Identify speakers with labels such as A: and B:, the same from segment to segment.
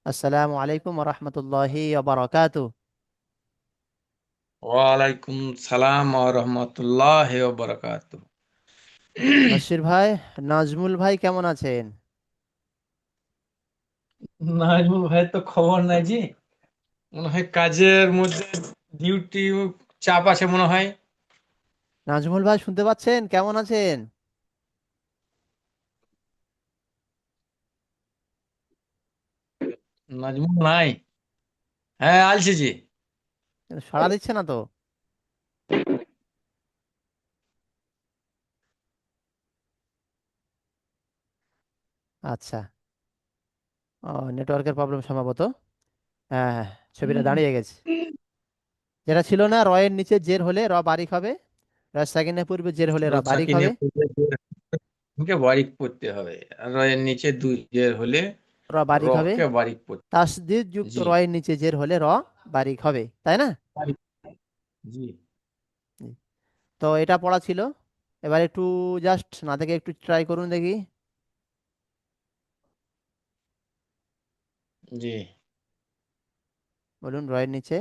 A: আসসালামু আলাইকুম রহমতুল্লাহি বারাকাতু।
B: ওয়ালাইকুম সালাম ওয়া রাহমাতুল্লাহি ওয়া বারাকাতুহু।
A: নসির ভাই, নাজমুল ভাই কেমন আছেন?
B: নাজমুল ভাই তো খবর নাই জি। মনে হয় কাজের মধ্যে ডিউটি চাপ আছে মনে হয়।
A: নাজমুল ভাই শুনতে পাচ্ছেন? কেমন আছেন?
B: নাজমুল নাই। হ্যাঁ আলছি জি।
A: সাড়া দিচ্ছে না তো। আচ্ছা, ও নেটওয়ার্কের প্রবলেম সম্ভবত। হ্যাঁ হ্যাঁ, ছবিটা দাঁড়িয়ে গেছে। যেটা ছিল না, রয়ের নিচে জের হলে র বারিক হবে, র সাকিনের পূর্বে জের হলে র বারিক
B: সাকিনে
A: হবে।
B: বারিক পড়তে হবে। আর এর নিচে দুই জের হলে
A: র বারিক হবে।
B: রকে বারিক পড়তে।
A: তাসদিদ যুক্ত
B: জি।
A: রয়ের নিচে জের হলে র বারিক হবে, তাই না?
B: বারিক। জি।
A: জি। তো এটা পড়া ছিল। এবার একটু জাস্ট না থেকে একটু ট্রাই করুন দেখি।
B: জি।
A: বলুন, রয়ের নিচে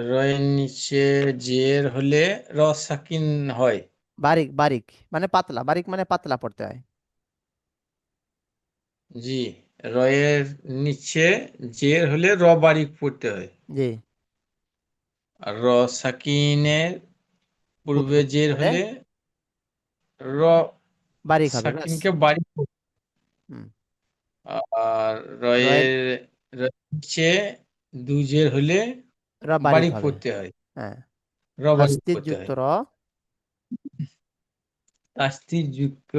B: রয়ের নিচে জের হলে র সাকিন হয়।
A: বারিক, বারিক মানে পাতলা, বারিক মানে পাতলা পড়তে হয়।
B: জি। রয়ের নিচে জের হলে র বারিক পড়তে হয়।
A: জি।
B: আর র সাকিনের পূর্বে
A: পূর্বে
B: জের
A: হলে
B: হলে র
A: বারিক হবে ব্যাস।
B: সাকিনকে বারিক পড়তে
A: হুম।
B: হয়। আর
A: রয়ের
B: রয়ের নিচে দু জের হলে
A: র বারিক
B: বারিক
A: হবে।
B: পড়তে হয়।
A: হ্যাঁ।
B: র বারিক
A: তাসদিদ
B: পড়তে
A: যুক্ত
B: হয়।
A: র,
B: তাসদিদ যুক্ত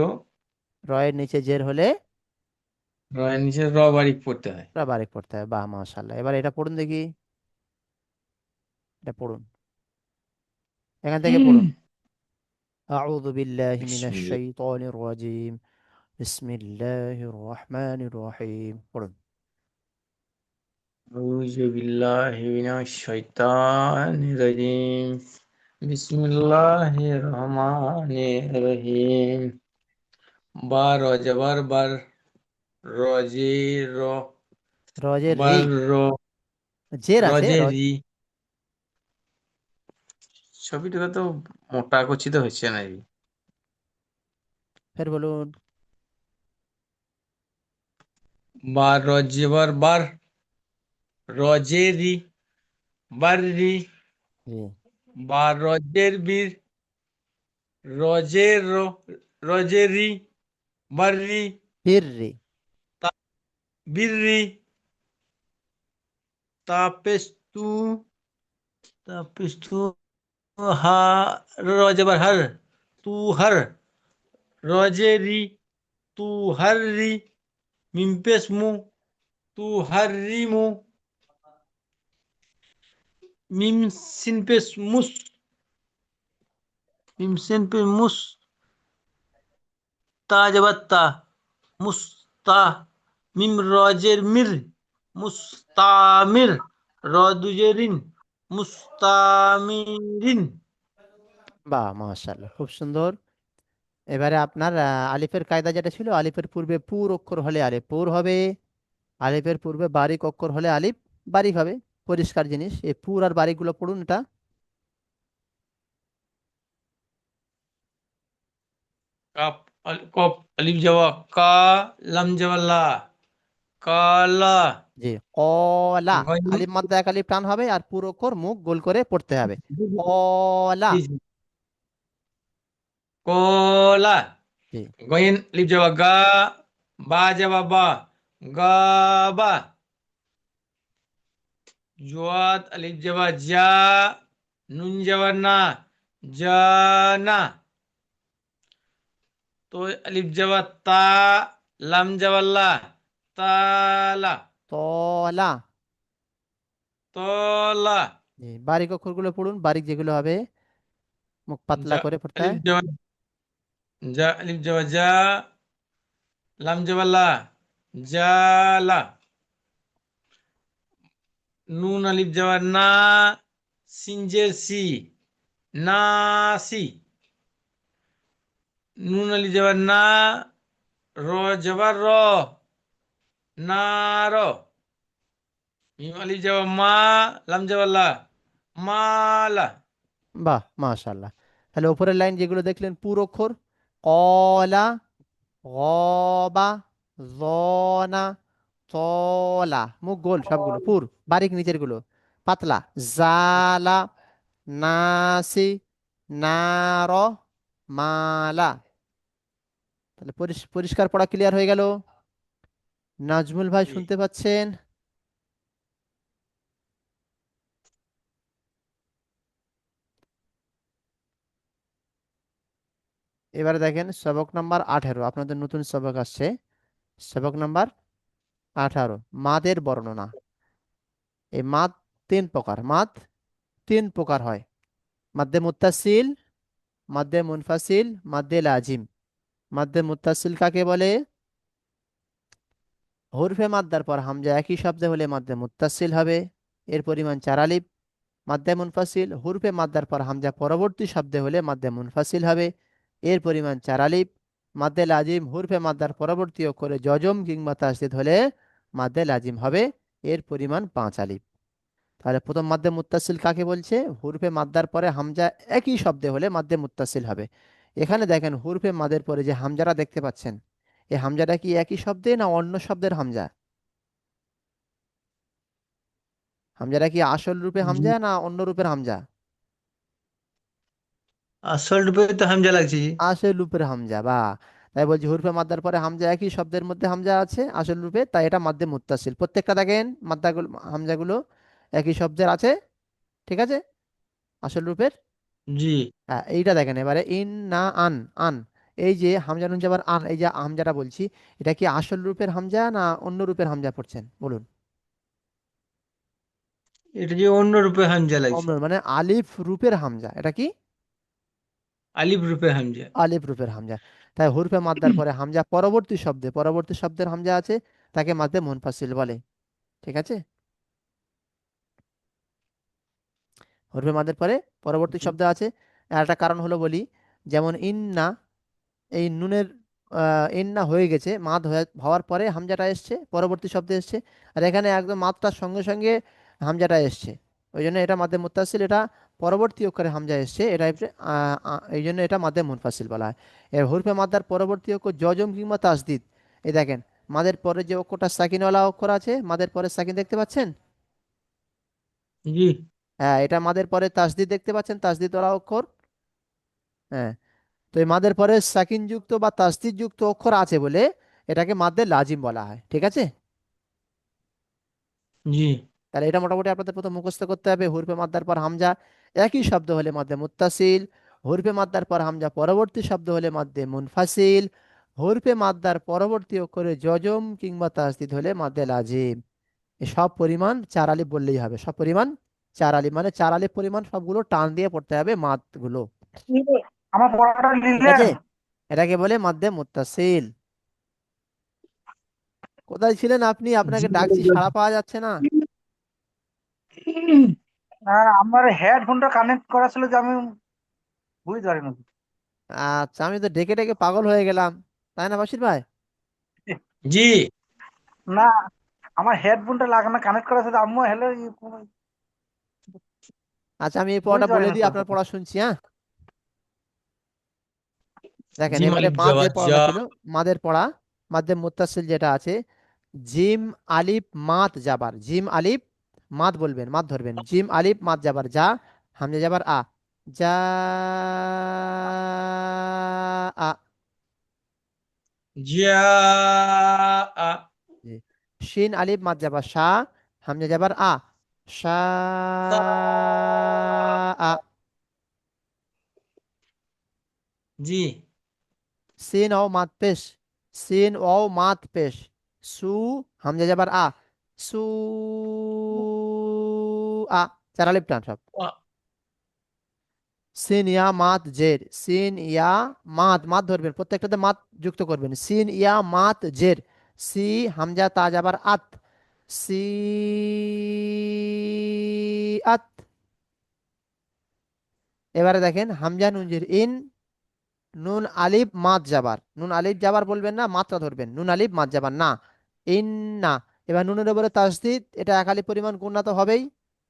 A: রয়ের নিচে জের হলে
B: রয়ের নিচে র বারিক পড়তে হয়।
A: র বারিক পড়তে হয়। বাহ, মাশাআল্লাহ। এবার এটা পড়ুন দেখি। এটা পড়ুন, এখান থেকে পড়ুন। আউযু বিল্লাহি মিনাশ
B: বিসমিল্লাহ।
A: শাইতানির রাজিম। বিসমিল্লাহির রহমানির রহিম। পড়ুন।
B: আউযু বিল্লাহি মিনাশ শাইতানির রাজিম। বিসমিল্লাহির রহমানির রহিম। বা র জবর বার, রজে র,
A: রজের রি,
B: বার র,
A: জের আছে
B: রজে রি। ছবিটা তো মোটা কচিতে হচ্ছে না রে।
A: ফের বলুন।
B: বার রজে বার বার, রজে রি, বার রি।
A: জি।
B: বার রজের বীর, রজের র, রজে রি, বার রি।
A: ফির রি।
B: তা বীর রি। তাপেস্তু, তাপেস্তু। হা রজে বার হর, তু হর, রজে রি, তু হর রি। মিমপেশ মু, তু হর রি মু। মিম সিন পেশ মুস, মিম সিন पे মুস। তা জবর তা, মুস্তা। মিম রজের মির, মুস্তামির। র দুজেরিন, মুস্তামিরিন।
A: বাহ, মাশাআল্লাহ, খুব সুন্দর। এবারে আপনার আলিফের কায়দা যেটা ছিল, আলিফের পূর্বে পুর অক্ষর হলে আলিফ পুর হবে, আলিফের পূর্বে বারিক অক্ষর হলে আলিফ বারিক হবে। পরিষ্কার জিনিস। এই পুর আর বারিকগুলো পড়ুন এটা।
B: কাপ কপ আলিফ জওয়া কা, লাম জওয়া লা, কালা।
A: জি। কলা,
B: গইন।
A: আলিফ মাদ্দা এক আলিফ টান হবে আর পুরো অক্ষর মুখ গোল করে পড়তে হবে। কলা।
B: জি, জি। কলা।
A: জি।
B: গইন আলিফ জওয়া গা, বা জওয়া বা, গা বা। জোয়াত আলিফ জওয়া যা, নুন জওয়া না, জানা। তো আলিফ জওয়া তা, লাম জওয়া লা, তালা।
A: তলা।
B: তলা।
A: জি। বারিক অক্ষরগুলো পড়ুন, বারিক যেগুলো হবে মুখ পাতলা
B: যা
A: করে পড়তে
B: আলিফ
A: হয়।
B: জওয়া, যা আলিফ জওয়া যা, লাম জওয়া লা, জালা। নুন আলিফ জওয়া না, সিনজের সি, নাসি। নুন আলিফ জওয়া না, র জবর র, নার। মিম আলিফ যাবা মা, লাম যাবা লা, মালা।
A: বাহ, মাশাল্লাহ। তাহলে উপরের লাইন যেগুলো দেখলেন পুরো অক্ষর, কলা, গবা, জনা, তলা, মুখ গোল সবগুলো পুর, বারিক নিচের গুলো পাতলা, জালা, নাসি, নার, মালা। তাহলে পরিষ্কার পড়া ক্লিয়ার হয়ে গেল। নাজমুল ভাই
B: জি।
A: শুনতে পাচ্ছেন? এবারে দেখেন সবক নাম্বার 18, আপনাদের নতুন সবক আসছে। সবক নাম্বার 18, মাদের বর্ণনা। এই মাদ 3 প্রকার, মাদ 3 প্রকার হয়: মাদ্দে মুত্তাসিল, মাদ্দে মুনফাসিল, মাদ্দে লাজিম। মাদ্দে মুত্তাসিল কাকে বলে? হরফে মাদ্দার পর হামজা একই শব্দে হলে মাদ্দে মুত্তাসিল হবে, এর পরিমাণ 4 আলিফ। মাদ্দে মুনফাসিল, হরফে মাদ্দার পর হামজা পরবর্তী শব্দে হলে মাদ্দে মুনফাসিল হবে, এর পরিমাণ 4 আলিফ। মাদ্দে লাজিম, হরফে মাদ্দার পরবর্তী অক্ষরে জজম কিংবা তাসদীদ হলে মাদ্দে লাজিম হবে, এর পরিমাণ 5 আলিফ। তাহলে প্রথম মাদ্দে মুত্তাসিল কাকে বলছে? হরফে মাদ্দার পরে হামজা একই শব্দে হলে মাদ্দে মুত্তাসিল হবে। এখানে দেখেন হরফে মাদের পরে যে হামজাটা দেখতে পাচ্ছেন, এই হামজাটা কি একই শব্দে না অন্য শব্দের হামজা? হামজাটা কি আসল রূপে
B: জি।
A: হামজা না অন্য রূপের হামজা?
B: আসল রূপে তো হামজা লাগছে জি।
A: আসল রূপের হামজা, বা তাই বলছি হরফে মাদ্দার পরে হামজা একই শব্দের মধ্যে হামজা আছে আসল রূপে, তাই এটা মাদ্দে মুত্তাসিল। প্রত্যেকটা দেখেন মাদ্দাগুলো হামজাগুলো একই শব্দের আছে, ঠিক আছে, আসল রূপের।
B: জি।
A: হ্যাঁ, এইটা দেখেন এবারে ইন না আন, আন, এই যে হামজা নুন যাবার আন, এই যে হামজাটা বলছি, এটা কি আসল রূপের হামজা না অন্য রূপের হামজা পড়ছেন বলুন?
B: এটা যে অন্য রূপে হামজা লাগছে।
A: অন্য মানে আলিফ রূপের হামজা, এটা কি
B: আলিফ রূপে হামজা।
A: আলিফ রূপের হামজা। তাই হরফে মাদ্দার পরে হামজা পরবর্তী শব্দে, পরবর্তী শব্দের হামজা আছে, তাকে মাদ্দে মুনফাসিল বলে, ঠিক আছে। হরফে মাদ্দার পরে পরবর্তী শব্দ আছে। আর একটা কারণ হলো বলি, যেমন ইন্না, এই নুনের ইন্না হয়ে গেছে, মাদ হওয়ার পরে হামজাটা এসছে, পরবর্তী শব্দে এসছে। আর এখানে একদম মাদটার সঙ্গে সঙ্গে হামজাটা এসছে, ওই জন্য এটা মাদ্দে মুত্তাসিল, এটা পরবর্তী অক্ষরে হামজা এসছে, এটা এই জন্য এটা মাদ্দে মুনফাসিল বলা হয়। এর হরফে মাদ্দার পরবর্তী অক্ষর জজম কিংবা তাসদিদ, এই দেখেন মাদের পরে যে অক্ষরটা সাকিনওয়ালা অক্ষর আছে, মাদের পরে সাকিন দেখতে পাচ্ছেন?
B: জি।
A: হ্যাঁ, এটা মাদের পরে তাসদিদ দেখতে পাচ্ছেন, তাসদিদওয়ালা অক্ষর। হ্যাঁ, তো এই মাদের পরে সাকিন যুক্ত বা তাসদিদ যুক্ত অক্ষর আছে বলে এটাকে মাদ্দে লাজিম বলা হয়, ঠিক আছে।
B: জি।
A: তাহলে এটা মোটামুটি আপনাদের প্রথম মুখস্থ করতে হবে। হরফে মাদ্দার পর হামজা একই শব্দ হলে মাদ্দে মুত্তাসিল, হরফে মাদ্দার পর হামজা পরবর্তী শব্দ হলে মাদ্দে মুনফাসিল, হরফে মাদ্দার পরবর্তী অক্ষরে জজম কিংবা তাসদিদ হলে মাদ্দে লাজিম। এই সব পরিমাণ 4 আলিফ বললেই হবে, সব পরিমাণ 4 আলিফ, মানে 4 আলিফ পরিমাণ সবগুলো টান দিয়ে পড়তে হবে মাদগুলো,
C: আমার পড়াটা
A: ঠিক
C: নিলেন?
A: আছে। এটাকে বলে মাদ্দে মুত্তাসিল। কোথায় ছিলেন আপনি?
B: জি
A: আপনাকে ডাকছি, সাড়া পাওয়া যাচ্ছে না।
C: আর আমার হেডফোনটা কানেক্ট করা ছিল যে আমি বুঝতে পারিনি।
A: আচ্ছা, আমি তো ডেকে ডেকে পাগল হয়ে গেলাম, তাই না বাসির ভাই?
B: জি।
C: না, আমার হেডফোনটা লাগানো কানেক্ট করা ছিল, আম্মু হ্যালো
A: আচ্ছা, আমি এই পড়াটা
C: বুঝতে
A: বলে
C: পারিনি
A: দিই,
C: তো।
A: আপনার পড়া শুনছি, হ্যাঁ। দেখেন
B: জিম
A: এবারে
B: আলিফ
A: মাদ
B: যাবা
A: যে
B: যা।
A: পড়াটা ছিল, মাদের পড়া, মাদ্দে মুত্তাসিল যেটা আছে, জিম আলিফ মাদ জাবার, জিম আলিফ মাদ বলবেন, মাদ ধরবেন, জিম আলিফ মাদ জাবার যা, হামজা জাবার আ, যা, আ,
B: যা।
A: জি। শিন আলিফ মাদ জাবার শা, হামজা জাবার আ, শা,
B: সা।
A: আ।
B: জি।
A: সিন ও মাদ পেশ, সিন ও মাদ পেশ, সু, হামজা যাবার আ, সু, আ, 4 আলিফ টান সব। সিন ইয়া মাদ জের, সিন ইয়া মাদ, মাদ ধরবেন, প্রত্যেকটাতে মাদ যুক্ত করবেন, সিন ইয়া মাদ জের, সি, হামজা তা যাবার আত, সি, আত। এবারে দেখেন হামজা নুন জের ইন, নুন আলিফ মাদ জাবার, নুন আলিফ জাবার বলবেন না, মাত্রা ধরবেন, নুন আলিফ মাদ জাবার না, ইন্না। এবার নুনের উপরে তাসদিদ, এটা একালি পরিমাণ গুণনা তো হবেই।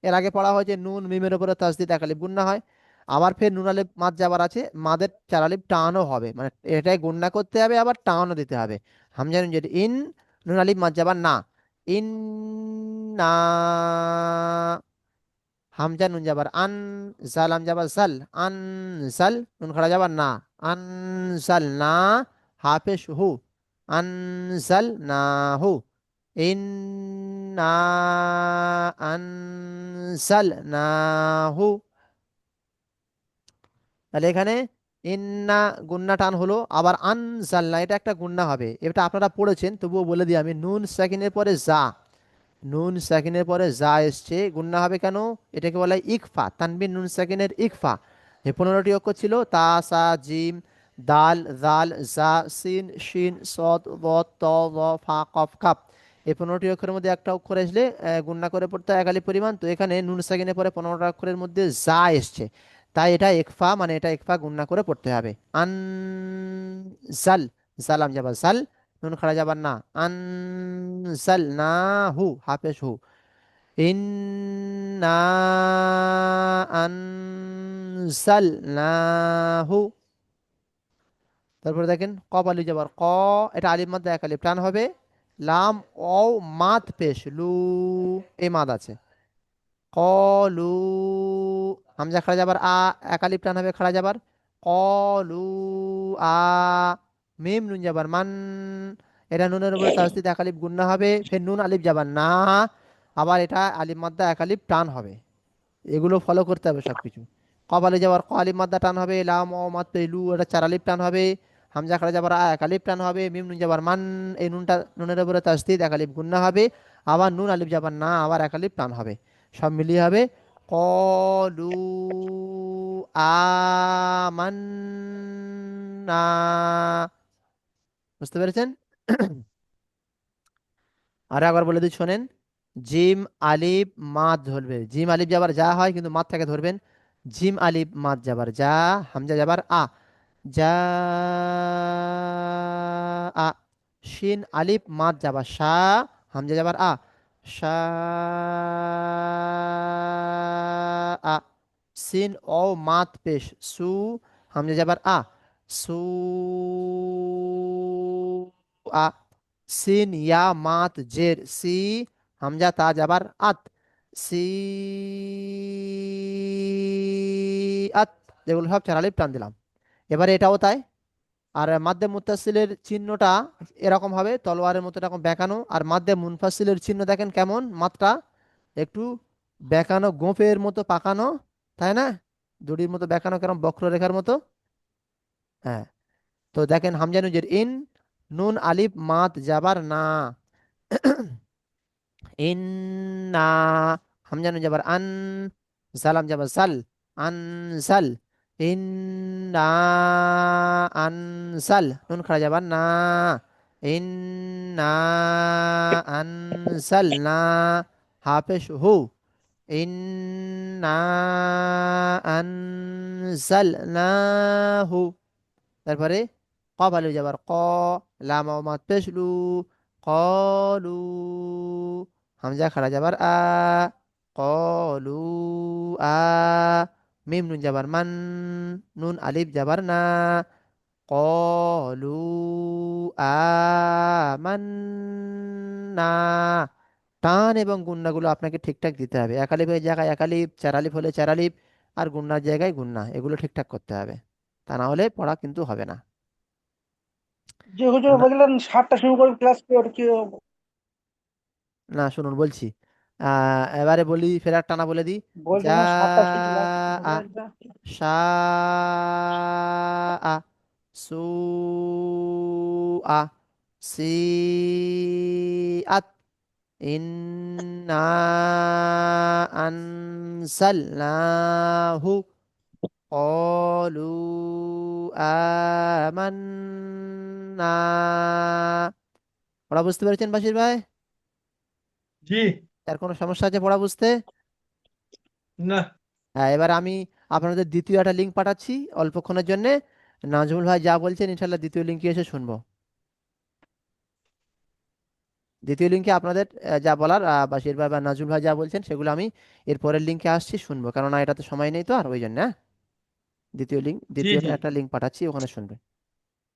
A: এর আগে পড়া হয়েছে নুন মিমের উপরে তাসদিদ একালি গুণনা হয়। আবার ফের নুন আলিফ মাদ যাবার আছে, মাদের চার আলিফ টানও হবে, মানে এটাই গুণনা করতে হবে আবার টানও দিতে হবে। হামজা নুন যেটা ইন, নুন আলিফ মাদ যাবার না, ইন না। হামজা নুন যাবার আন, জাল হাম যাবার জাল, আন জাল, নুন খাড়া যাবার না, আন জাল না, হাফেশ হু, আন জাল না হু, ইন্না আন জাল না হু। তাহলে এখানে ইন্না গুন্না টান হলো, আবার আনজালনা এটা একটা গুন্না হবে, এটা আপনারা পড়েছেন তবুও বলে দিই আমি, নুন সাকিনের পরে যা, নুন সাকিনের পরে যা এসছে গুন্না হবে কেন? এটাকে বলা হয় ইকফা, তানবিন নুন সাকিনের ইকফা। যে 15টি অক্ষর ছিল তা সা জিম দাল জাল জা সিন শিন সদ বদ ত জ ফা কফ কাপ, এই 15টি অক্ষরের মধ্যে একটা অক্ষর আসলে গুণনা করে পড়তে হয় একালি পরিমাণ। তো এখানে নুন সাকিনের পরে 15টা অক্ষরের মধ্যে যা এসছে, তাই এটা একফা, মানে এটা একফা গুণনা করে পড়তে হবে। আন জাল, জালাম যাবা জাল, নুন খাড়া যাবার না, আন জাল না হু, হাফেজ হু, ইন্না আনজালনাহু। তারপরে দেখেন কপ আলিফ যাবার ক, এটা আলিফ মাদ্দা এক আলিফ টান হবে, লাম ও মাদ পেশ লু, এই মাদ আছে, কলু। হামজা খাড়া যাবার আ, এক আলিফ টান হবে খাড়া যাবার, কলু আ। মিম নুন যাবার মান, এটা নুনের উপরে তাসদিদ এক আলিফ গুন্না হবে, ফের নুন আলিফ যাবার না, আবার এটা আলিফ মাদ্দা এক আলিফ টান হবে। এগুলো ফলো করতে হবে সবকিছু। কপালে যাওয়ার ক আলিফ মাদ্দা টান হবে, লাম ও মাদ পেলু এটা চার আলিফ টান হবে, হামজা খাড়া যাবার আ এক আলিফ টান হবে, মিম নুন যাবার মান, এই নুনটা নুনের উপরে তাসদিদ এক আলিফ গুন্না হবে, আবার নুন আলিফ যাবার না, আবার এক আলিফ টান হবে, সব মিলিয়ে হবে কলু আমান্না। বুঝতে পেরেছেন? আর একবার বলে দিই শোনেন, জিম আলিফ মাদ ধরবে, জিম আলিফ যাবার যা হয় কিন্তু মাদ থেকে ধরবেন, জিম আলিফ মাদ যাবার যা, হামজা যাবার আ, যা আ। শিন আলিফ মাদ যাবার শা, হামজা যাবার আ, শা আ। সিন ও মাদ পেশ সু, হামজা যাবার আ, সু আ। সিন ইয়া মাত জের সি, হামজা তা যাবার আত, সি আত। যেগুলো সব চার আলিফ টান দিলাম। এবারে এটাও তাই। আর মাদ্দে মুত্তাসিলের চিহ্নটা এরকম হবে, তলোয়ারের মতো এরকম বেঁকানো, আর মাদ্দে মুনফাসিলের চিহ্ন দেখেন কেমন, মাত্রা একটু বেঁকানো, গোঁফের মতো পাকানো, তাই না? দড়ির মতো বেঁকানো, কেরম বক্ররেখার মতো। হ্যাঁ। তো দেখেন হামজা নুজের ইন, নুন আলিফ মাদ যাবার না, ইন্না। হামজা নুন যাবার আন, জালাম যাবার জাল, আনজাল, ইন্না আনজাল, নুন খাড়া যাবার না, ইন্না আনজালনা, হাফেশ হু, ইন্না আনজালনাহু। তারপরে কফ আলিফ যাবার ক, লাম ও মাদ পেশ লু, কলু। হামজা খাড়া যাবার আ, কলু আ। মিম নুন যাবার মান, নুন আলিফ যাবার না, কলু আমান্না। টান এবং গুন্নাগুলো আপনাকে ঠিকঠাক দিতে হবে, একালিফের জায়গায় একালিফ, চার আলিফ হলে চার আলিফ, আর গুন্নার জায়গায় গুন্না, এগুলো ঠিকঠাক করতে হবে, তা না হলে পড়া কিন্তু হবে না।
C: যে হুজুর
A: না,
C: বললেন 7টা শুরু করে ক্লাস কি ওটা কি?
A: না শুনুন বলছি, এবারে বলি ফের একটা টানা বলে দিই, যা
C: বলছেন না 7টা শুরু ক্লাস
A: আ,
C: হবে এটা?
A: সা আ, সু আ, সি আত, ইন্না আনসালনাহু, ক্বালু আমান্না। পড়া বুঝতে পেরেছেন বাশির ভাই?
B: জি।
A: আর কোনো সমস্যা আছে পড়া বুঝতে?
B: না।
A: হ্যাঁ, এবার আমি আপনাদের দ্বিতীয় একটা লিঙ্ক পাঠাচ্ছি অল্পক্ষণের জন্য, নাজমুল ভাই যা বলছেন ইনশাল্লাহ দ্বিতীয় লিঙ্কে এসে শুনবো। দ্বিতীয় লিঙ্কে আপনাদের যা বলার বাশির ভাই বা নাজুল ভাই যা বলছেন সেগুলো আমি এর পরের লিঙ্কে আসছি শুনবো, কেননা এটাতে সময় নেই তো আর, ওই জন্য। হ্যাঁ, দ্বিতীয় লিঙ্ক,
B: জি
A: দ্বিতীয়টা
B: জি
A: একটা লিঙ্ক পাঠাচ্ছি, ওখানে শুনবেন।